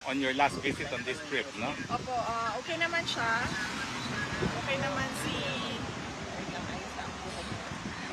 on your last visit on this trip, no? Opo, okay naman siya. Okay naman si...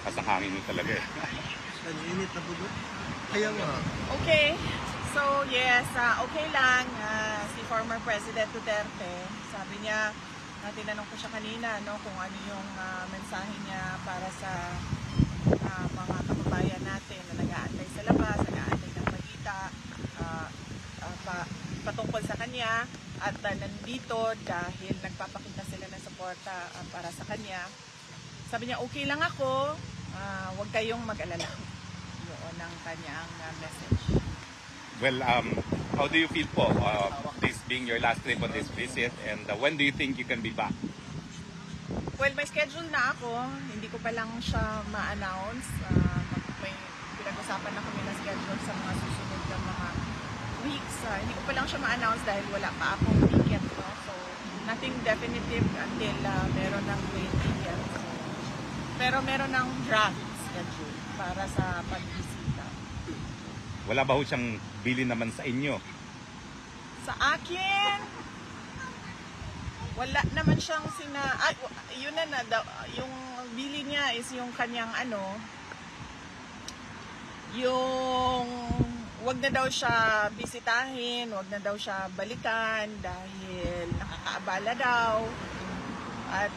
Kasi ang hangin mo talaga eh. Nag-init na po doon. Kaya nga. Okay. So, yes, okay lang. Si former President Duterte, sabi niya, tinanong ko siya kanina, no, kung ano yung mensahe niya para sa mga kababayan natin na nag-aantay sa labas, nag-aantay ng balita, patungkol sa kanya, at nandito dahil nagpapakita sila ng suporta para sa kanya. Sabi niya, okay lang ako, huwag kayong mag-alala. Yun ang kanyang message. Well, how do you feel po, this being your last trip on this visit, and when do you think you can be back? Well, may schedule na ako. Hindi ko pa lang siya ma-announce. May pinag-usapan na kami na schedule sa mga susunod na mga weeks. Hindi ko pa lang siya ma-announce dahil wala pa akong ticket. No? So, nothing definitive until meron ng plane ticket. So, pero meron ng draft schedule para sa pagbisita. Wala ba ho siyang bili naman sa inyo? Sa akin, wala naman siyang yun na yung bili niya is yung kanyang yung wag na daw siya bisitahin, wag na daw siya balikan dahil nakakaabala daw. At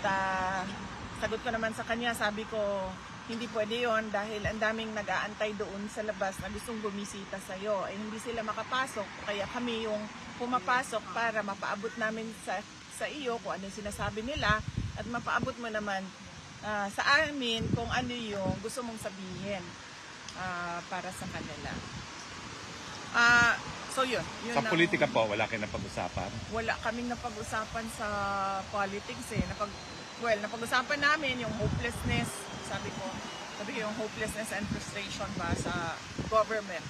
sagot ko naman sa kanya, sabi ko, hindi pwede yon dahil ang daming nag-aantay doon sa labas na gustong bumisita sa'yo. Eh, hindi sila makapasok, kaya kami yung pumapasok para mapaabot namin sa iyo kung ano yung sinasabi nila at mapaabot mo naman sa amin kung ano yung gusto mong sabihin para sa kanila. So yun Sa politika po, wala kayo napag-usapan? Wala kaming napag-usapan sa politics eh. Napag-usapan namin yung hopelessness, sabi ko yung hopelessness and frustration ba sa government.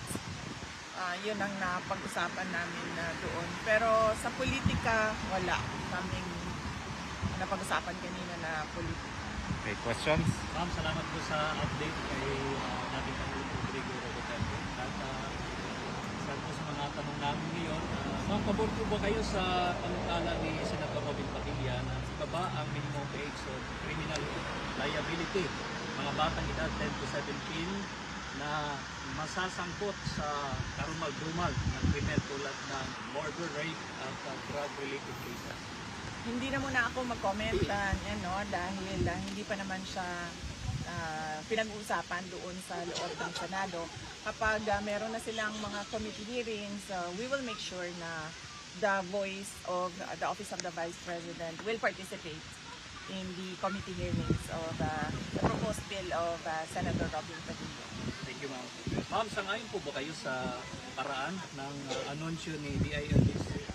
Yun ang napag-usapan namin doon. Pero sa politika, wala kaming napag-usapan kanina na politika. Okay, questions? Ma'am, salamat po sa update kay nating Pangulong Rodrigo Duterte. At sa po sa mga tanong namin ngayon, ma'am, pabor po ba kayo sa panukala ni Senator Robin Padilla na ibaba ang minimum age of criminal liability? Mga batang edad 10 to 17 na masasangkot sa karumal-dumal ng krimen tulad ng murder, rape at drug-related cases. Hindi na muna ako mag-comment dahil hindi pa naman siya pinag-uusapan doon sa loob ng Senado. Kapag meron na silang mga committee hearings, we will make sure na the voice of the Office of the Vice President will participate in the committee hearings of the proposed bill of Senator Robin Padilla. Thank you, ma'am. Ma'am, sangayon po ba kayo sa paraan ng anunsyo ni DILG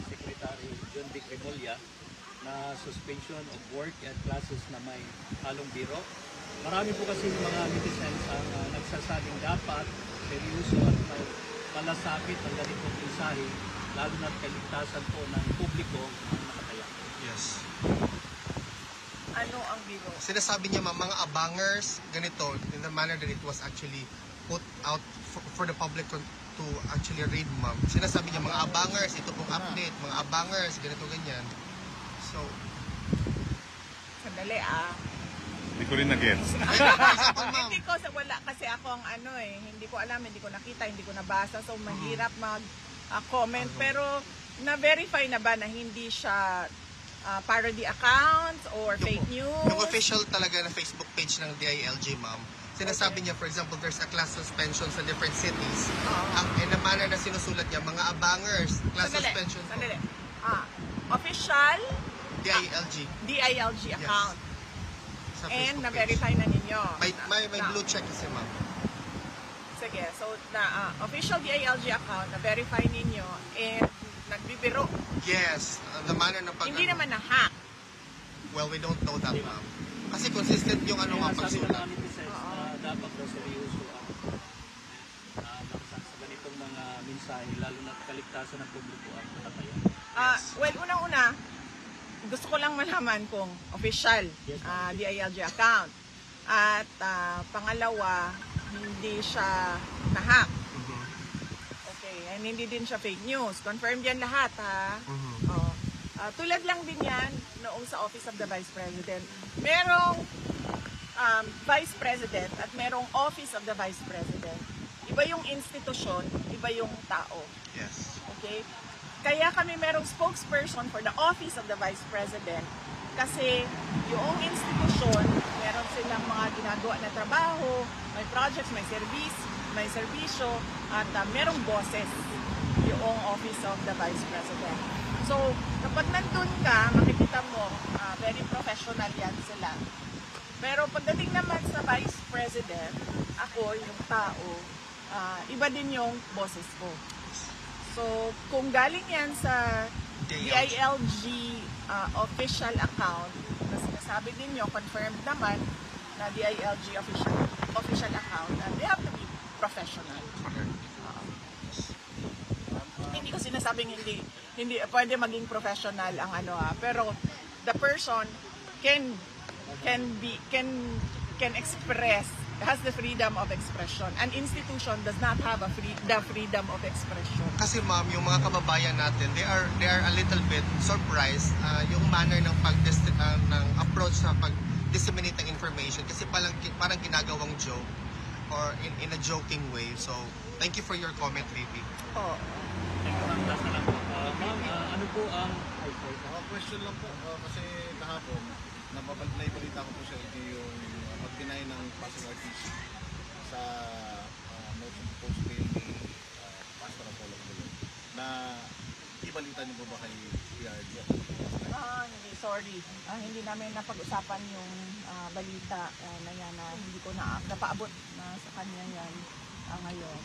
Secretary John Vic Remulla na suspension of work at classes na may halong biro? Marami po kasi mga netizens ang nagsasabing dapat seryoso at may palasakit ang ganitong mensahe, lalo na't kaligtasan po ng publiko ang nakataya. Yes. Ano ang biro? Sinasabi niya mga abangers, ganito, in the manner that it was actually put out for the public to actually read, ma'am. Sinasabi niya mga abangers, ito pong update, mga abangers, ganito, ganyan. So, Sandali Hindi ko rin na-gets. Hindi ko, wala kasi akong hindi ko alam, hindi ko nakita, hindi ko nabasa, so mahirap mag-comment. Pero na-verify na ba na hindi siya parody account or fake news? Yung official talaga na Facebook page ng DILG, ma'am. Sinasabi niya, for example, there's a class suspension sa different cities. In a manner na sinusulat niya, mga abangers, class suspension. Sandali. Official DILG account. Yes. Sa And Facebook na-verify na ninyo. May blue check kasi, ma'am. Sige, so official DILG account, na-verify ninyo, and nagbibiro. Yes, the manner ng Hindi naman na-hack. Well, we don't know that, ma'am. Kasi consistent yung Kaya sabi ng pagsulat. mga netizens na dapat daw seryoso ang sa ganitong mga mensahe, lalo na't kaligtasan ng publiko ang nakataya. Well, unang-una, gusto ko lang malaman kung official DILG account. At pangalawa, hindi siya na-hack. Okay, and hindi din siya fake news. Confirmed yan lahat, ha? Mhm. Oh. Tulad lang din yan noong sa Office of the Vice President. Merong Vice President at merong Office of the Vice President. Iba yung institusyon, iba yung tao. Yes. Okay? Kaya kami merong spokesperson for the Office of the Vice President kasi yung institusyon, meron silang mga ginagawa na trabaho, may projects, may serbisyo, at merong bosses yung Office of the Vice President. So, kapag nandun ka, makikita mo, very professional yan sila. Pero pagdating naman sa Vice President, ako, yung tao, iba din yung boses ko. So, kung galing yan sa DILG official account, na sinasabi ninyo, confirmed naman na DILG official account, they have to be professional. Hindi ko sinasabing hindi pwede maging professional ang pero the person can express, has the freedom of expression. An institution does not have the freedom of expression. Kasi ma'am, yung mga kababayan natin, they are a little bit surprised yung manner ng ng approach sa pag-disseminate ng information kasi parang ginagawang joke or in a joking way. So, thank you for your comment, VP. Oh. Thank you, ma'am. Last na lang po. Ma'am, ano po ang... question lang po, kasi kahapon, balita ko po sa LG yung pag-deny ng passing RTC sa motion post bill ni Pastor Apollo Gulo na ibalita niyo po ba kay PRD? Hindi, sorry. Hindi namin napag-usapan yung balita na yan na hindi ko napaabot na sa kanya yan ngayon.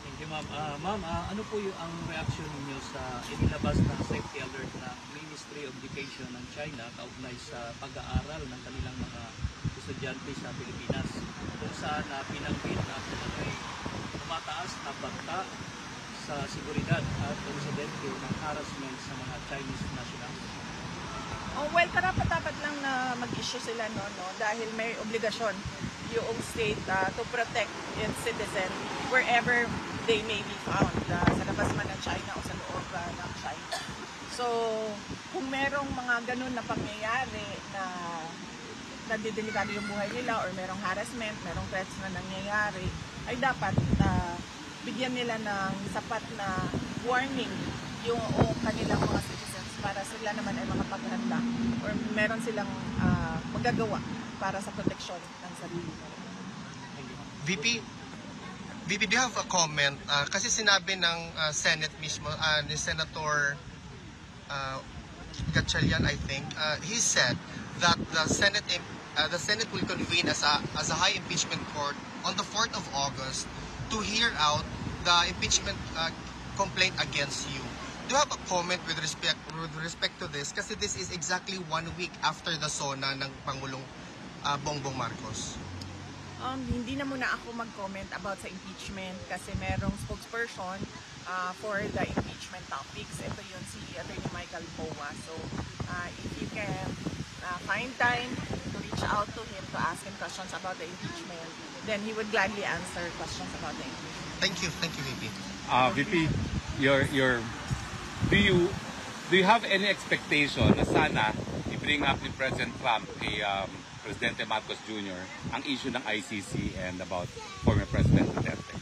Thank you, ma'am. Ma'am, ano po yung ang reaction niyo sa inilabas na safety alert ng Ministry of Education ng China kaugnay sa pag-aaral ng kanilang mga estudyante sa Pilipinas kung saan pinanggit na may tumataas na banta sa seguridad at insidente ng harassment sa mga Chinese nationals? Well, karapat-dapat lang na mag-issue sila no, dahil may obligasyon yung state to protect its citizen wherever they may be found, sa labas man ng China o sa loob ng China. So, kung merong mga ganun na pangyayari na nadidelikado yung buhay nila or merong harassment, merong threats na nangyayari, ay dapat bigyan nila ng sapat na warning yung kanilang mga citizens para sila naman ay makapaghanda or meron silang magagawa para sa proteksyon ng sarili nila. VP, do you have a comment? Kasi sinabi ng Senate mismo, ni Senator Gatchalian, I think, he said that the Senate will convene as a high impeachment court on the 4th of August to hear out the impeachment complaint against you. Do you have a comment with respect to this? Kasi this is exactly 1 week after the SONA ng Pangulong Bongbong Marcos. Hindi na muna ako mag-comment about sa impeachment kasi merong spokesperson for the impeachment topics. Ito yun si Attorney Michael Poa. So, if you can find time to reach out to him to ask him questions about the impeachment, then he would gladly answer questions about the impeachment. Thank you, VP. VP, do you have any expectation na sana i-bring up ni President Trump kay Presidente Marcos Jr. ang issue ng ICC and about former President Duterte?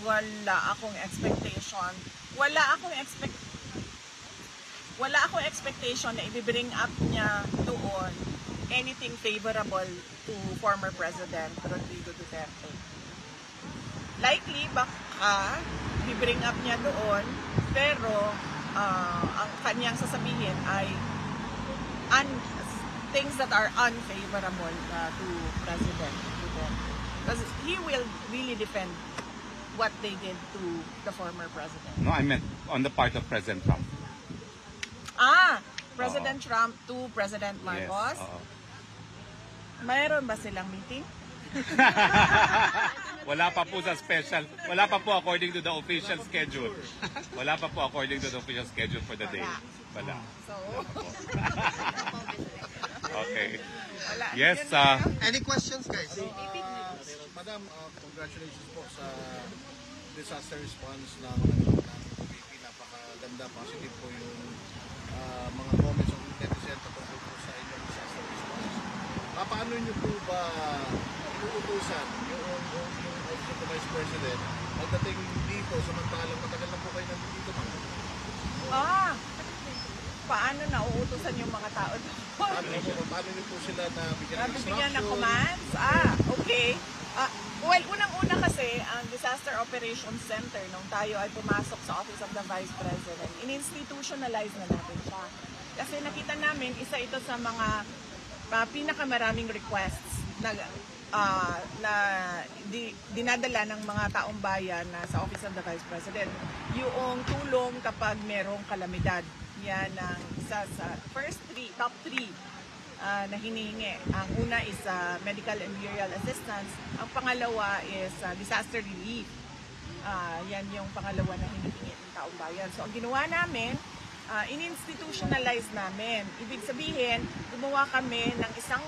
Wala akong expectation. Wala akong expectation na i-bring up niya doon anything favorable to former President Rodrigo Duterte. Likely, baka i-bring up niya doon, pero ang kanyang sasabihin ay things that are unfavorable to President Duterte. Because he will really defend what they did to the former president. No, I meant on the part of President Trump. President Trump to President Marcos. Yes. Mayroon ba silang meeting? Wala pa po sa special. Wala pa po according to the official schedule. Wala pa po according to the official schedule for the day. Wala. So, Okay. wala. Yes, Yun na. Any questions, guys? Madam, congratulations po sa disaster response ng PBB. Napakaganda, positive po yung mga comments ng netizen patungkol po sa inyong disaster response. Paano nyo po ba inuutusan yung Office of the Vice President pagdating dito samantalang matagal na po kayo nandito, ma'am? Paano nauutusan yung mga tao doon? Paano nyo po sila Bigyan nabigyan ng ng instruction? commands? Okay. Well, unang-una kasi, ang Disaster Operations Center, nung tayo ay pumasok sa Office of the Vice President, in-institutionalize na natin siya. Kasi nakita namin, isa ito sa mga pinakamaraming requests na dinadala ng mga taong bayan na sa Office of the Vice President. Yung tulong kapag merong kalamidad. Yan ang isa sa top three na hinihingi. Ang una is medical and burial assistance. Ang pangalawa is disaster relief. Yan yung pangalawa na hinihingi ng taong bayan. So ang ginawa namin, in-institutionalize namin. Ibig sabihin, gumawa kami ng isang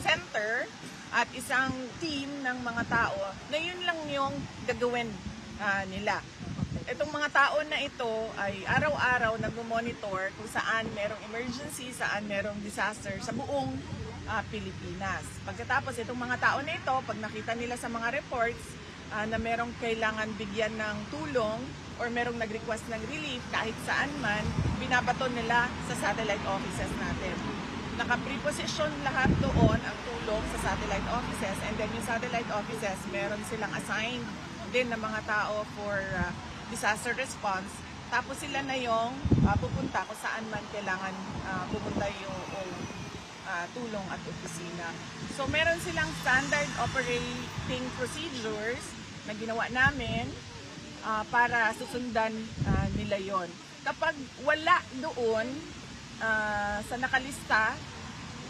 center at isang team ng mga tao na yun lang yung gagawin nila. Itong mga tao na ito ay araw-araw nag-monitor kung saan merong emergency, saan merong disaster sa buong Pilipinas. Pagkatapos itong mga tao na ito, pag nakita nila sa mga reports na merong kailangan bigyan ng tulong or merong nag-request ng relief kahit saan man, binabato nila sa satellite offices natin. Naka-preposition lahat doon ang tulong sa satellite offices, and then yung satellite offices, meron silang assigned din ng mga tao for disaster response. Tapos sila na yung pupunta kung saan man kailangan pupunta yung tulong at opisina. So meron silang standard operating procedures na ginawa namin para susundan nila yon. Kapag wala doon sa nakalista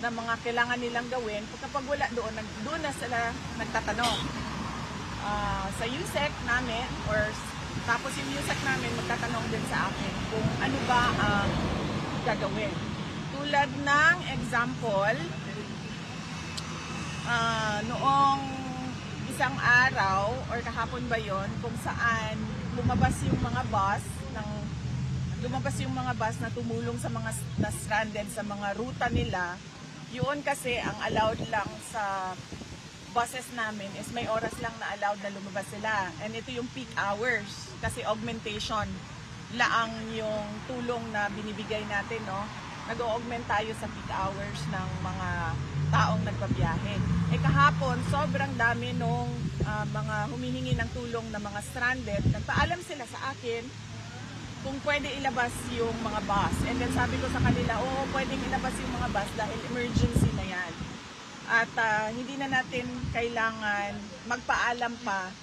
na mga kailangan nilang gawin, kapag wala doon na sila nagtatanong sa USEC namin, or tapos yung USEC namin magtatanong din sa akin kung ano ba ang gagawin. Tulad ng example, noong isang araw or kahapon ba yon, kung saan lumabas yung mga bus na tumulong sa mga na-stranded sa mga ruta nila. Yun kasi ang allowed lang sa buses namin is may oras lang na allowed na lumabas sila. And ito yung peak hours kasi augmentation laang yung tulong na binibigay natin, no? Nag-augment tayo sa peak hours ng mga taong nagbabiyahe. Kahapon, sobrang dami nung mga humihingi ng tulong na mga stranded. Nagpaalam sila sa akin kung pwede ilabas yung mga bus. And then sabi ko sa kanila, oo, pwedeng ilabas yung mga bus dahil emergency na yan. At hindi na natin kailangan magpaalam pa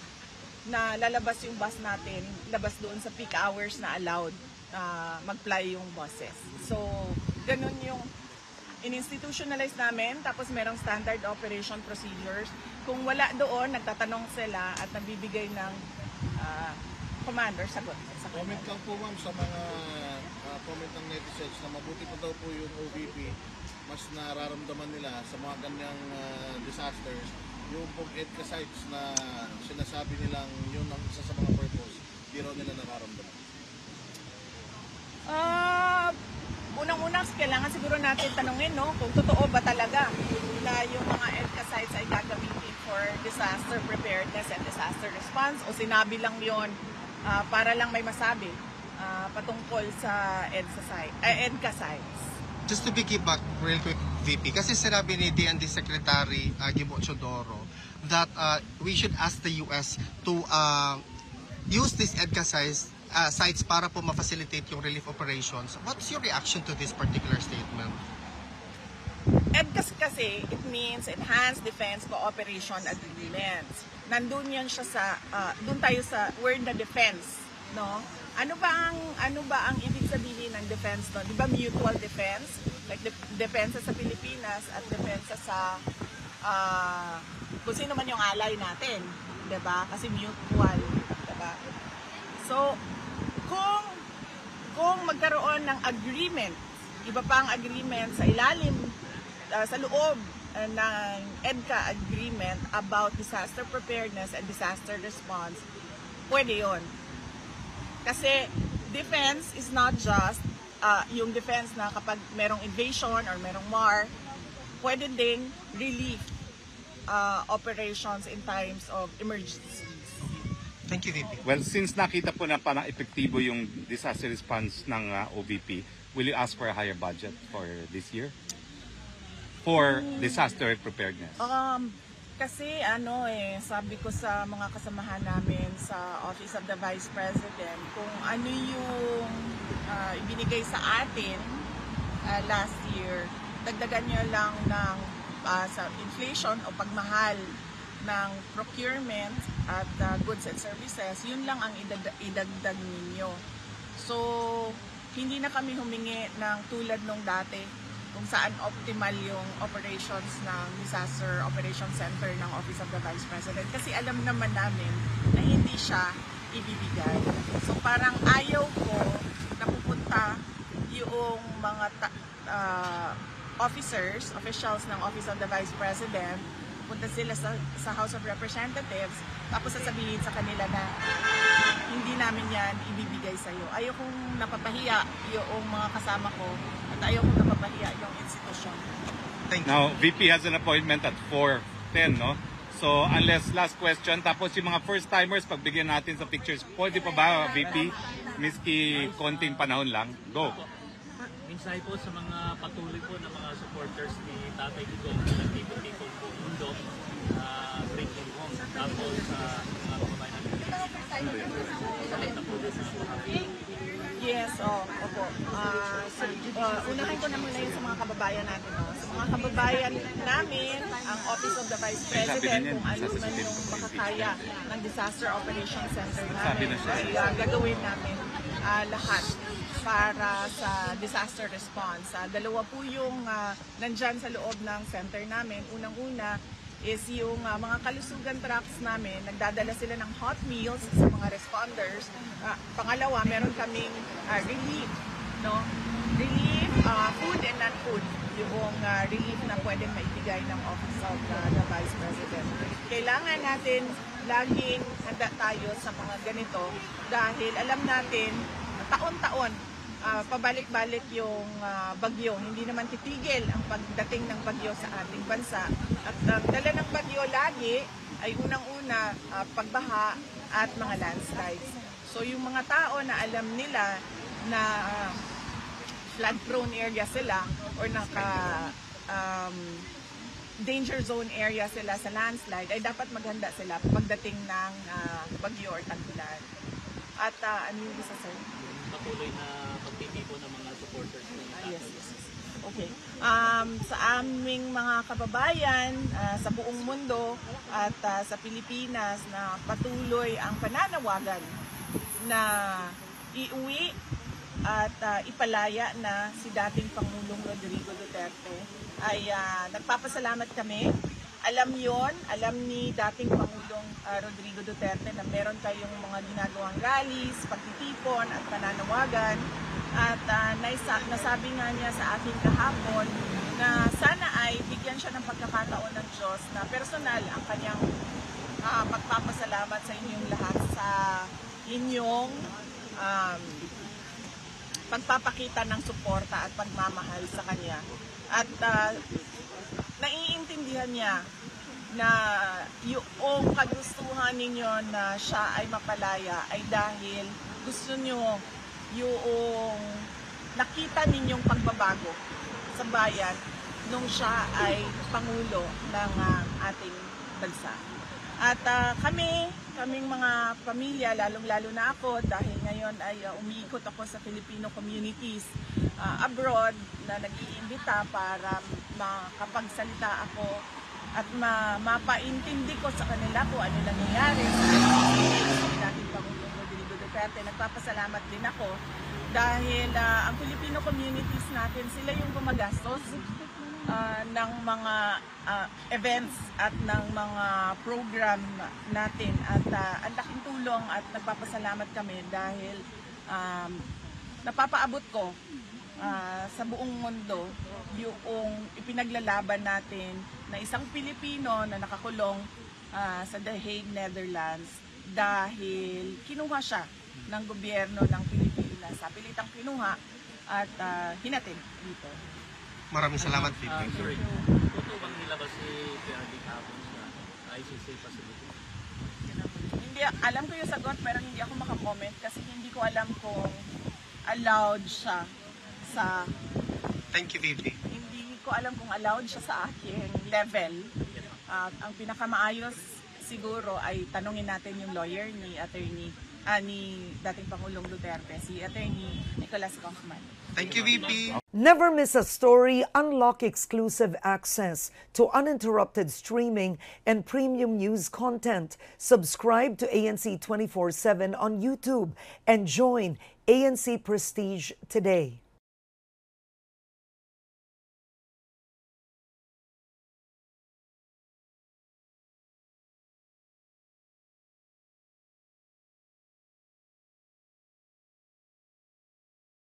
na lalabas yung bus natin, labas doon sa peak hours na allowed mag-fly yung buses. So, ganun yung in-institutionalize namin, tapos merong standard operation procedures. Kung wala doon, nagtatanong sila at nagbibigay ng command or sagot. Comment lang po, ma'am, sa mga comment ng netizens na mabuti pa daw po yung OVP, mas nararamdaman nila sa mga ganyang disasters, yung pong EDCA sites na sinasabi nilang yun ang isa sa mga purpose, di raw nila nararamdaman. Unang-unang kailangan siguro natin tanungin, no, kung totoo ba talaga na yung mga EDCA sites ay gagamitin for disaster preparedness and disaster response, o sinabi lang yon para lang may masabi patungkol sa EDCA sites. Just to piggyback real quick, VP, kasi sinabi ni DND Secretary Gibo Chodoro that we should ask the US to use these EDCA sites para po ma-facilitate yung relief operations. What's your reaction to this particular statement? EDCA kasi, it means Enhanced Defense Cooperation Agreements. Nandun yan siya sa, dun tayo sa word na defense, no? Ano ba ang ibig sabihin ng defense doon? Di ba mutual defense? Like depensa sa Pilipinas at depensa sa kung sino man yung ally natin, di ba? Kasi mutual, di ba? So, kung magkaroon ng agreement, iba pang agreement sa ilalim, sa loob ng EDCA agreement about disaster preparedness and disaster response, pwede yun. Kasi defense is not just yung defense na kapag merong invasion or merong war, pwede ding relief operations in times of emergencies. Thank you, VP. Well, since nakita po na parang epektibo yung disaster response ng OVP, will you ask for a higher budget for this year? For disaster preparedness? Kasi sabi ko sa mga kasamahan namin sa Office of the Vice President, kung ano yung ibinigay sa atin last year, dagdagan nyo lang ng sa inflation o pagmahal ng procurement at goods and services, yun lang ang idagdag ninyo. So, hindi na kami humingi ng tulad nung dati kung saan optimal yung operations ng Disaster Operations Center ng Office of the Vice President. Kasi alam naman namin na hindi siya ibibigay. So, parang ayaw ko na pupunta yung mga officials ng Office of the Vice President, punta sila sa House of Representatives, tapos sasabihin sa kanila na hindi namin yan ibibigay sa'yo. Ayaw kong napapahiya yung mga kasama ko at ayaw kong napapahiya yung institusyon. Thank you. Now, VP has an appointment at 4:10, no? So, unless last question, tapos yung mga first-timers, pagbigyan natin sa pictures, pwede pa ba, VP? Miski konting panahon lang. Go. Mensahe po sa mga patuloy po na mga supporters ni Tatay Digong na nagtipon-tipon po mundo, bring him home. Tapos mga kababayan natin. Yes, opo. Unahin ko na muna yun sa mga kababayan natin. No? Sa mga kababayan namin, ang Office of the Vice President, kung ano man yung makakaya ng Disaster Operations Center namin, ay gagawin namin lahat para sa disaster response. Dalawa po yung nandyan sa loob ng center namin. Unang-una is yung mga kalusugan trucks namin, nagdadala sila ng hot meals sa mga responders. Pangalawa, meron kaming relief, no? Relief, food and non-food, yung relief na pwedeng maibigay ng Office of the Vice President. Kailangan natin laging handa tayo sa mga ganito dahil alam natin, taon-taon, pabalik-balik yung bagyo. Hindi naman titigil ang pagdating ng bagyo sa ating bansa. At ang dala ng bagyo lagi ay unang-una pagbaha at mga landslides. So yung mga tao na alam nila na flood-prone area sila or danger zone area sila sa landslide, ay dapat maghanda sila pagdating ng bagyo or tag-ulan. At ano yung isa, sir? Patuloy na pagtitipon ng mga supporters ni Tatay. Yes. Okay. Sa aming mga kababayan sa buong mundo at sa Pilipinas na patuloy ang pananawagan na iuwi at ipalaya na si dating Pangulong Rodrigo Duterte, ay nagpapasalamat kami. Alam ni dating Pangulong Rodrigo Duterte na meron kayong mga ginagawang rallies, pagtitipon at pananawagan. At nasabi nga niya sa akin kahapon na sana ay bigyan siya ng pagkakataon ng Diyos na personal ang kanyang pagpapasalamat sa inyong lahat sa inyong pagpapakita ng suporta at pagmamahal sa kanya. At naiintindihan niya na yung kagustuhan ninyo na siya ay mapalaya ay dahil gusto nyo yung nakita ninyong pagbabago sa bayan nung siya ay Pangulo ng ating bansa. At kaming mga pamilya, lalong-lalo na ako dahil ngayon ay umiikot ako sa Filipino communities abroad na nag-iimbita para makapagsalita ako at mapaintindi ko sa kanila kung ano nangyayari sa dating Pangulong Rodrigo Duterte. Nagpapasalamat din ako dahil ang Filipino communities natin, sila yung gumagastos ng mga events at ng mga program natin at ang laking tulong at nagpapasalamat kami dahil napapaabot ko sa buong mundo yung ipinaglalaban natin na isang Pilipino na nakakulong sa The Hague, Netherlands dahil kinuha siya ng gobyerno ng Pilipinas. Sa pilitang kinuha at hinatid dito. Maraming salamat, VP. Sorry, totoo bang nilabas si PRD kahapon sa ICC facility? Hindi, alam ko yung sagot pero hindi ako makakomment kasi hindi ko alam kung allowed siya sa... Thank you, VP. Hindi ko alam kung allowed siya sa aking level. Ang pinakamaayos siguro ay tanungin natin yung lawyer ni ni dating Pangulong Duterte, si Attorney Nicholas Kaufman. Thank you, VP. Never miss a story. Unlock exclusive access to uninterrupted streaming and premium news content. Subscribe to ANC 24/7 on YouTube and join ANC Prestige today.